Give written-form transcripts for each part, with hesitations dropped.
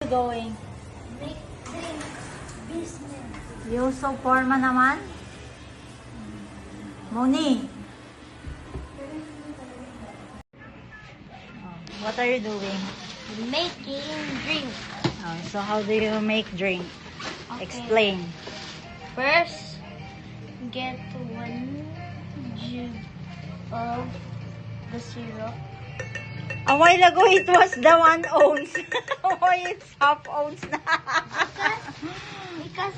Going. Make drink business. You so forma naman? Moni. What are you doing? Making drink. So how do you make drink? Okay. Explain. First, get 1 jug of the syrup. A while ago, it was the 1 ounce. Why it's half ounce na? Because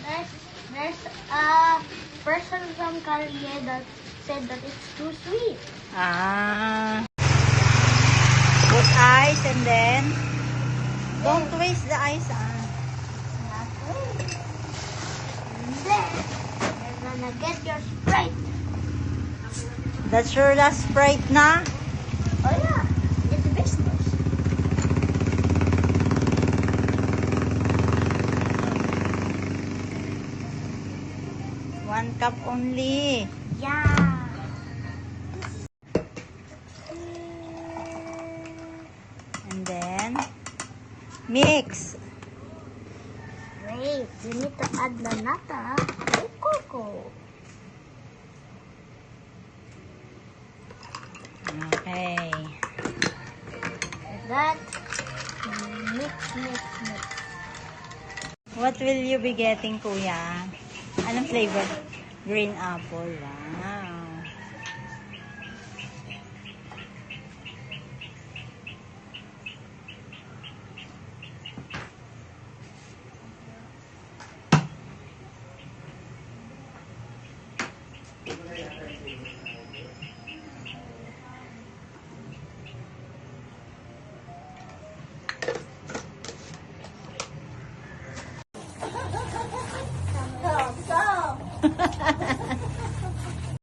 there's a person from Korea that said that it's too sweet. Put ice and then don't waste the ice. Not sweet. And then you're gonna get your Sprite. That's your last Sprite na. Oh yeah, it's business. One cup only. Yeah. And then mix. Wait, you need to add the nata and cocoa. Okay. Like that. Mix. What will you be getting, kuya? Anong flavor? Green apple. Wow. So.